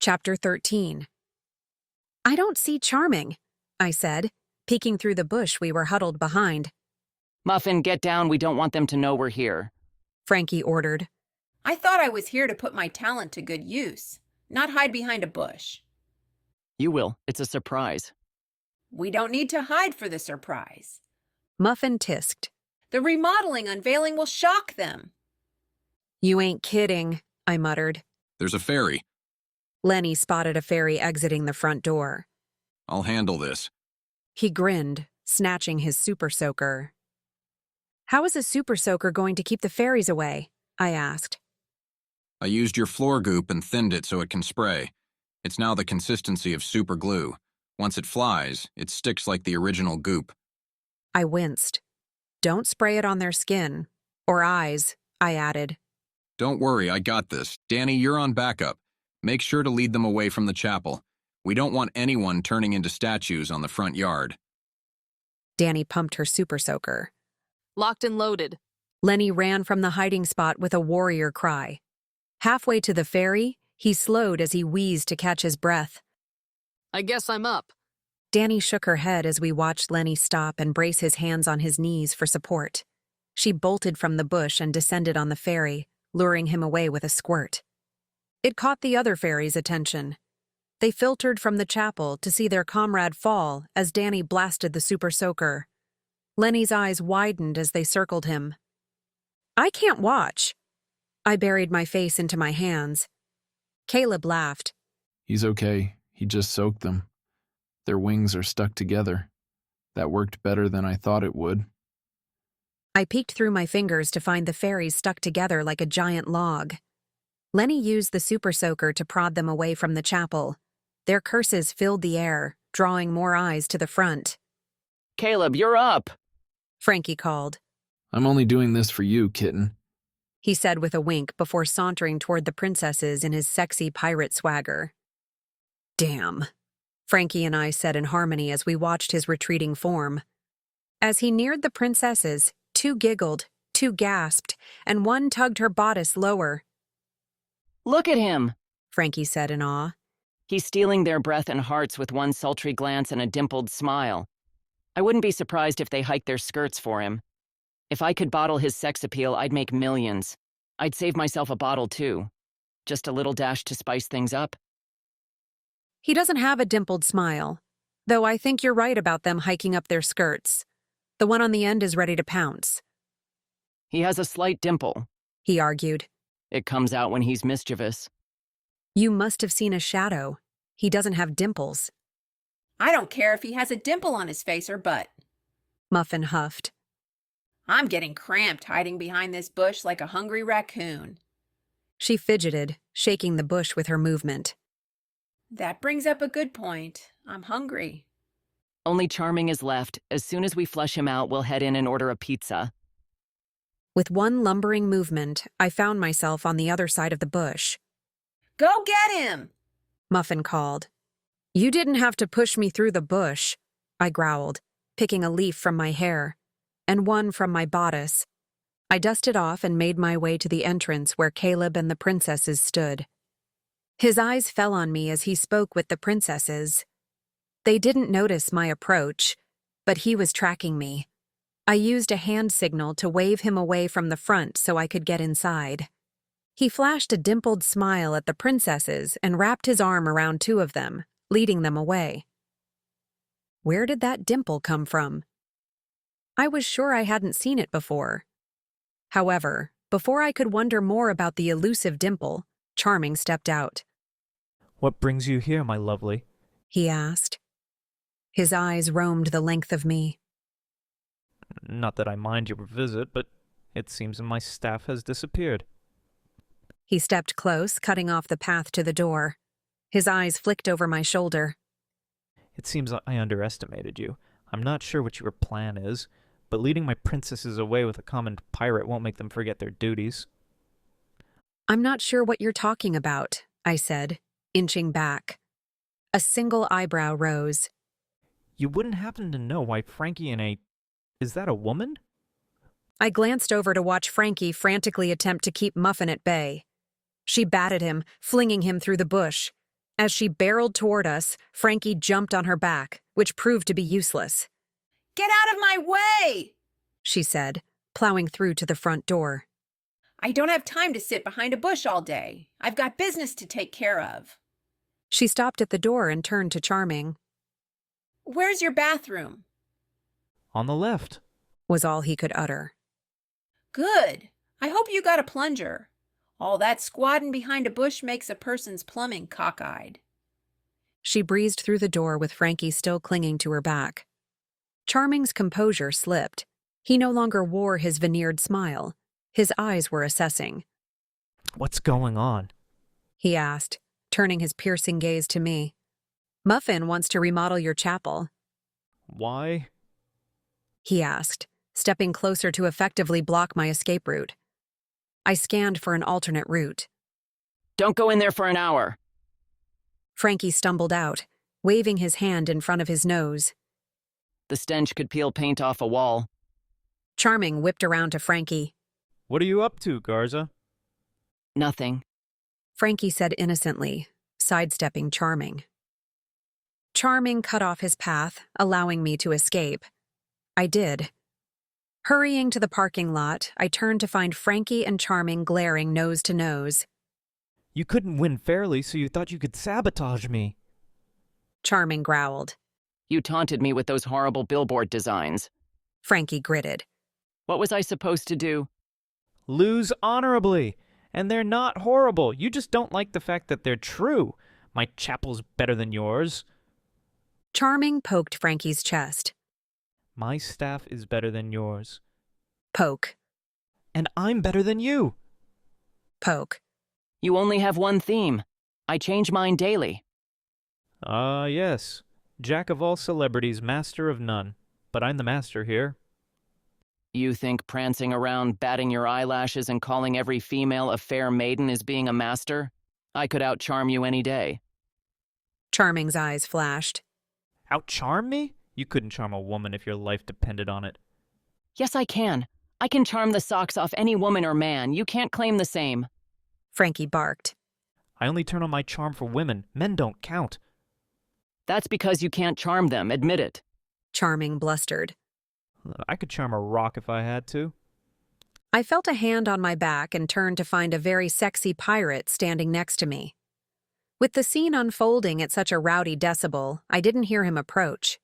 Chapter 13. I don't see Charming, I said, peeking through the bush we were huddled behind. Muffin, get down. We don't want them to know we're here. Frankie ordered. I thought I was here to put my talent to good use, not hide behind a bush. You will. It's a surprise. We don't need to hide for the surprise. Muffin tisked. The remodeling unveiling will shock them. You ain't kidding, I muttered. There's a ferry. Lenny spotted a ferry exiting the front door. I'll handle this. He grinned, snatching his super soaker. How is a super soaker going to keep the fairies away? I asked. I used your floor goop and thinned it so it can spray. It's now the consistency of super glue. Once it flies, it sticks like the original goop. I winced. Don't spray it on their skin. Or eyes, I added. Don't worry, I got this. Danny, you're on backup. Make sure to lead them away from the chapel. We don't want anyone turning into statues on the front yard. Danny pumped her super soaker. Locked and loaded. Lenny ran from the hiding spot with a warrior cry. Halfway to the ferry, he slowed as he wheezed to catch his breath. I guess I'm up. Danny shook her head as we watched Lenny stop and brace his hands on his knees for support. She bolted from the bush and descended on the ferry, luring him away with a squirt. It caught the other fairies' attention. They filtered from the chapel to see their comrade fall as Danny blasted the super soaker. Lenny's eyes widened as they circled him. I can't watch. I buried my face into my hands. Caleb laughed. He's okay. He just soaked them. Their wings are stuck together. That worked better than I thought it would. I peeked through my fingers to find the fairies stuck together like a giant log. Lenny used the super soaker to prod them away from the chapel. Their curses filled the air, drawing more eyes to the front. Caleb, you're up. Frankie called. I'm only doing this for you, kitten. He said with a wink before sauntering toward the princesses in his sexy pirate swagger. Damn, Frankie and I said in harmony as we watched his retreating form. As he neared the princesses, two giggled, two gasped, and one tugged her bodice lower. Look at him, Frankie said in awe. He's stealing their breath and hearts with one sultry glance and a dimpled smile. I wouldn't be surprised if they hiked their skirts for him. If I could bottle his sex appeal, I'd make millions. I'd save myself a bottle, too. Just a little dash to spice things up. He doesn't have a dimpled smile, though I think you're right about them hiking up their skirts. The one on the end is ready to pounce. He has a slight dimple, he argued. It comes out when he's mischievous. You must have seen a shadow. He doesn't have dimples. I don't care if he has a dimple on his face or butt. Muffin huffed. I'm getting cramped hiding behind this bush like a hungry raccoon. She fidgeted, shaking the bush with her movement. That brings up a good point. I'm hungry. Only Charming is left. As soon as we flush him out, we'll head in and order a pizza. With one lumbering movement, I found myself on the other side of the bush. Go get him! Muffin called. You didn't have to push me through the bush, I growled, picking a leaf from my hair, and one from my bodice. I dusted off and made my way to the entrance where Caleb and the princesses stood. His eyes fell on me as he spoke with the princesses. They didn't notice my approach, but he was tracking me. I used a hand signal to wave him away from the front so I could get inside. He flashed a dimpled smile at the princesses and wrapped his arm around two of them, leading them away. Where did that dimple come from? I was sure I hadn't seen it before. However, before I could wonder more about the elusive dimple, Charming stepped out. What brings you here, my lovely? He asked. His eyes roamed the length of me. Not that I mind your visit, but it seems my staff has disappeared. He stepped close, cutting off the path to the door. His eyes flicked over my shoulder. It seems I underestimated you. I'm not sure what your plan is, but leading my princesses away with a common pirate won't make them forget their duties. I'm not sure what you're talking about, I said, inching back. A single eyebrow rose. You wouldn't happen to know why Frankie and a... Is that a woman? I glanced over to watch Frankie frantically attempt to keep Muffin at bay. She batted him, flinging him through the bush. As she barreled toward us, Frankie jumped on her back, which proved to be useless. Get out of my way! She said, plowing through to the front door. I don't have time to sit behind a bush all day. I've got business to take care of. She stopped at the door and turned to Charming. Where's your bathroom? On the left. Was all he could utter. Good. I hope you got a plunger. All that squatting behind a bush makes a person's plumbing cockeyed. She breezed through the door with Frankie still clinging to her back. Charming's composure slipped. He no longer wore his veneered smile. His eyes were assessing. What's going on? He asked, turning his piercing gaze to me. Muffin wants to remodel your chapel. Why? He asked, stepping closer to effectively block my escape route. I scanned for an alternate route. Don't go in there for an hour. Frankie stumbled out, waving his hand in front of his nose. The stench could peel paint off a wall. Charming whipped around to Frankie. What are you up to, Garza? Nothing. Frankie said innocently, sidestepping Charming. Charming cut off his path, allowing me to escape. I did. Hurrying to the parking lot, I turned to find Frankie and Charming glaring nose to nose. You couldn't win fairly, so you thought you could sabotage me. Charming growled. You taunted me with those horrible billboard designs. Frankie gritted. What was I supposed to do? Lose honorably. And they're not horrible. You just don't like the fact that they're true. My chapel's better than yours. Charming poked Frankie's chest. My staff is better than yours. Poke. And I'm better than you. Poke. You only have one theme. I change mine daily. Yes. Jack of all celebrities, master of none. But I'm the master here. You think prancing around, batting your eyelashes, and calling every female a fair maiden is being a master? I could outcharm you any day. Charming's eyes flashed. Outcharm me? You couldn't charm a woman if your life depended on it. Yes, I can. I can charm the socks off any woman or man. You can't claim the same. Frankie barked. I only turn on my charm for women. Men don't count. That's because you can't charm them, admit it. Charming blustered. I could charm a rock if I had to. I felt a hand on my back and turned to find a very sexy pirate standing next to me. With the scene unfolding at such a rowdy decibel, I didn't hear him approach.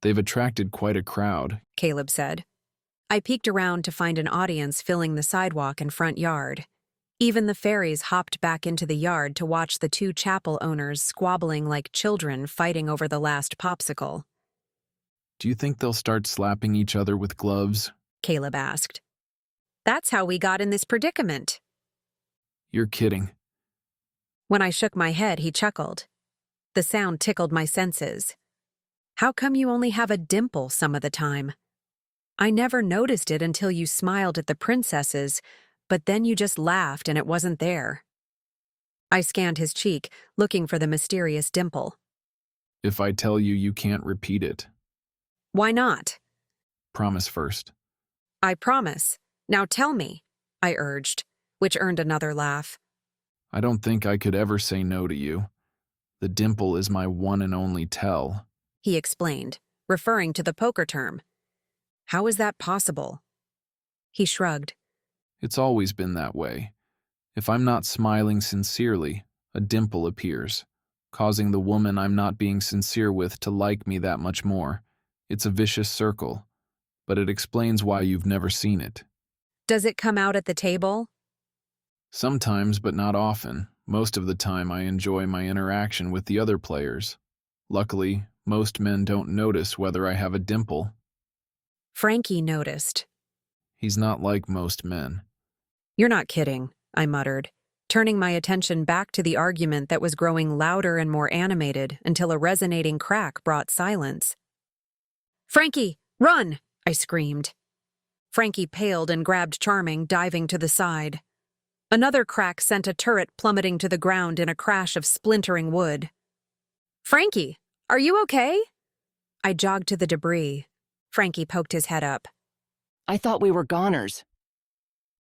They've attracted quite a crowd. Caleb said. I peeked around to find an audience filling the sidewalk and front yard. Even the fairies hopped back into the yard to watch the two chapel owners squabbling like children fighting over the last popsicle. Do you think they'll start slapping each other with gloves? Caleb asked. That's how we got in this predicament. You're kidding. When I shook my head, he chuckled. The sound tickled my senses. How come you only have a dimple some of the time? I never noticed it until you smiled at the princesses, but then you just laughed and it wasn't there. I scanned his cheek, looking for the mysterious dimple. If I tell you, you can't repeat it. Why not? Promise first. I promise. Now tell me, I urged, which earned another laugh. I don't think I could ever say no to you. The dimple is my one and only tell. He explained, referring to the poker term. How is that possible? He shrugged. It's always been that way. If I'm not smiling sincerely, a dimple appears, causing the woman I'm not being sincere with to like me that much more. It's a vicious circle, but it explains why you've never seen it. Does it come out at the table? Sometimes, but not often. Most of the time, I enjoy my interaction with the other players. Luckily, most men don't notice whether I have a dimple. Frankie noticed. He's not like most men. You're not kidding, I muttered, turning my attention back to the argument that was growing louder and more animated until a resonating crack brought silence. Frankie, run! I screamed. Frankie paled and grabbed Charming, diving to the side. Another crack sent a turret plummeting to the ground in a crash of splintering wood. Frankie, are you okay? I jogged to the debris. Frankie poked his head up. I thought we were goners.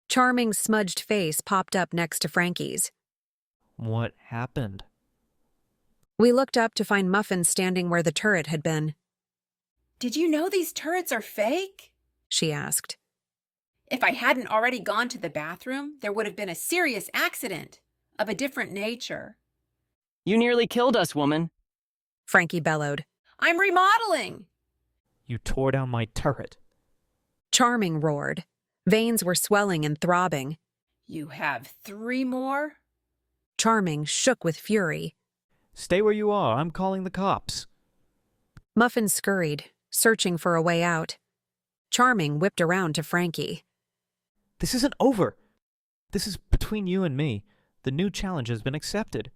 Charming's smudged face popped up next to Frankie's. What happened? We looked up to find Muffin standing where the turret had been. Did you know these turrets are fake? She asked. If I hadn't already gone to the bathroom, there would have been a serious accident of a different nature. You nearly killed us, woman. Frankie bellowed. I'm remodeling. You tore down my turret. Charming roared. Veins were swelling and throbbing. You have 3 more? Charming shook with fury. Stay where you are. I'm calling the cops. Muffin scurried, searching for a way out. Charming whipped around to Frankie. This isn't over. This is between you and me. The new challenge has been accepted.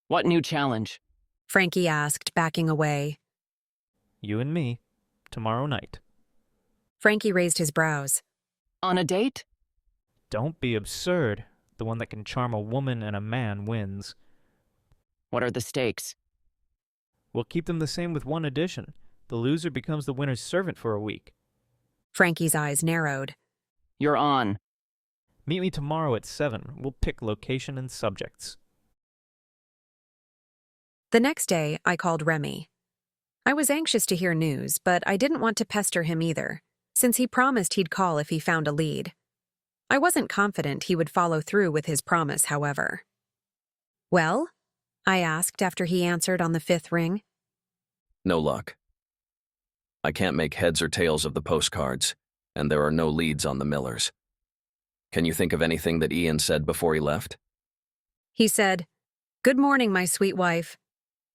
What new challenge? Frankie asked, backing away. You and me. Tomorrow night. Frankie raised his brows. On a date? Don't be absurd. The one that can charm a woman and a man wins. What are the stakes? We'll keep them the same with one addition. The loser becomes the winner's servant for a week. Frankie's eyes narrowed. You're on. Meet me tomorrow at 7. We'll pick location and subjects. The next day, I called Remy. I was anxious to hear news, but I didn't want to pester him either, since he promised he'd call if he found a lead. I wasn't confident he would follow through with his promise, however. Well? I asked after he answered on the 5th ring. No luck. I can't make heads or tails of the postcards, and there are no leads on the Millers. Can you think of anything that Ian said before he left? He said, "Good morning, my sweet wife,"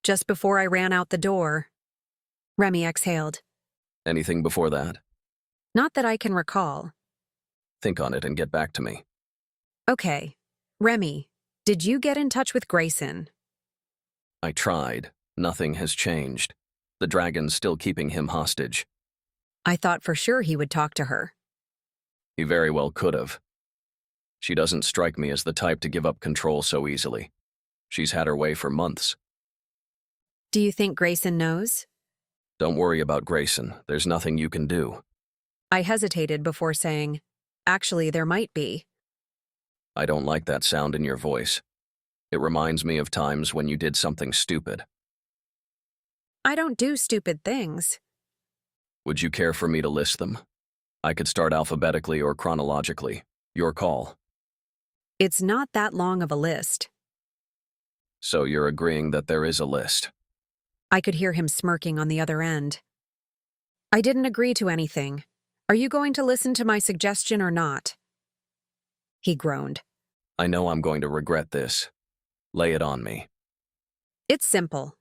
just before I ran out the door. Remy exhaled. Anything before that? Not that I can recall. Think on it and get back to me. Okay. Remy, did you get in touch with Grayson? I tried. Nothing has changed. The dragon's still keeping him hostage. I thought for sure he would talk to her. He very well could have. She doesn't strike me as the type to give up control so easily. She's had her way for months. Do you think Grayson knows? Don't worry about Grayson. There's nothing you can do. I hesitated before saying, actually, there might be. I don't like that sound in your voice. It reminds me of times when you did something stupid. I don't do stupid things. Would you care for me to list them? I could start alphabetically or chronologically. Your call. It's not that long of a list. So you're agreeing that there is a list? I could hear him smirking on the other end. I didn't agree to anything. Are you going to listen to my suggestion or not? He groaned. I know I'm going to regret this. Lay it on me. It's simple.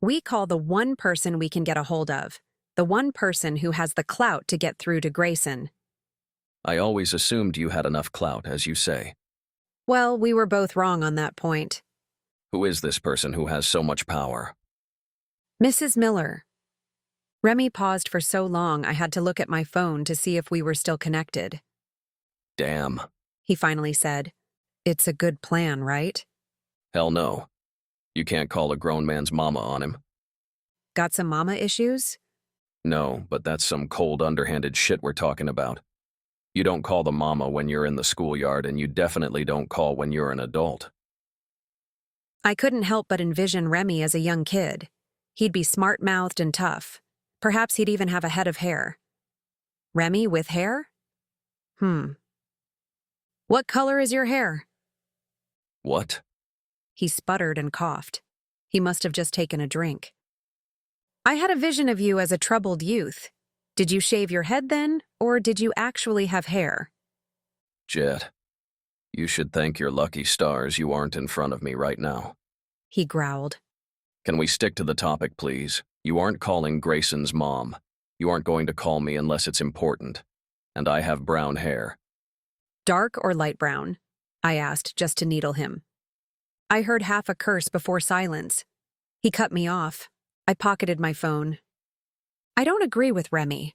We call the one person we can get a hold of, the one person who has the clout to get through to Grayson. I always assumed you had enough clout, as you say. Well, we were both wrong on that point. Who is this person who has so much power? Mrs. Miller. Remy paused for so long I had to look at my phone to see if we were still connected. Damn. He finally said, "It's a good plan, right?" Hell no. You can't call a grown man's mama on him. Got some mama issues? No, but that's some cold, underhanded shit we're talking about. You don't call the mama when you're in the schoolyard, and you definitely don't call when you're an adult. I couldn't help but envision Remy as a young kid. He'd be smart-mouthed and tough. Perhaps he'd even have a head of hair. Remy with hair? What color is your hair? What? He sputtered and coughed. He must have just taken a drink. I had a vision of you as a troubled youth. Did you shave your head then, or did you actually have hair? Jet, you should thank your lucky stars you aren't in front of me right now. He growled. Can we stick to the topic, please? You aren't calling Grayson's mom. You aren't going to call me unless it's important. And I have brown hair. Dark or light brown? I asked just to needle him. I heard half a curse before silence. He cut me off. I pocketed my phone. I don't agree with Remy,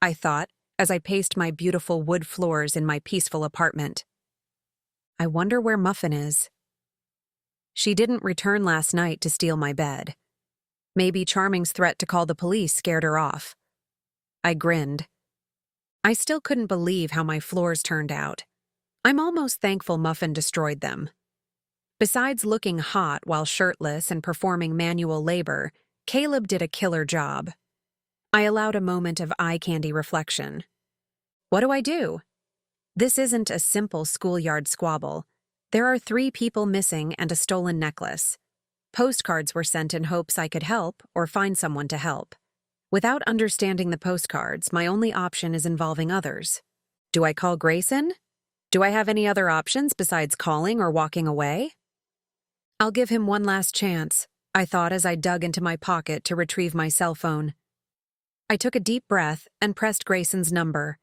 I thought, as I paced my beautiful wood floors in my peaceful apartment. I wonder where Muffin is. She didn't return last night to steal my bed. Maybe Charming's threat to call the police scared her off. I grinned. I still couldn't believe how my floors turned out. I'm almost thankful Muffin destroyed them. Besides looking hot while shirtless and performing manual labor, Caleb did a killer job. I allowed a moment of eye candy reflection. What do I do? This isn't a simple schoolyard squabble. There are 3 people missing and a stolen necklace. Postcards were sent in hopes I could help or find someone to help. Without understanding the postcards, my only option is involving others. Do I call Grayson? Do I have any other options besides calling or walking away? I'll give him one last chance, I thought as I dug into my pocket to retrieve my cell phone. I took a deep breath and pressed Grayson's number.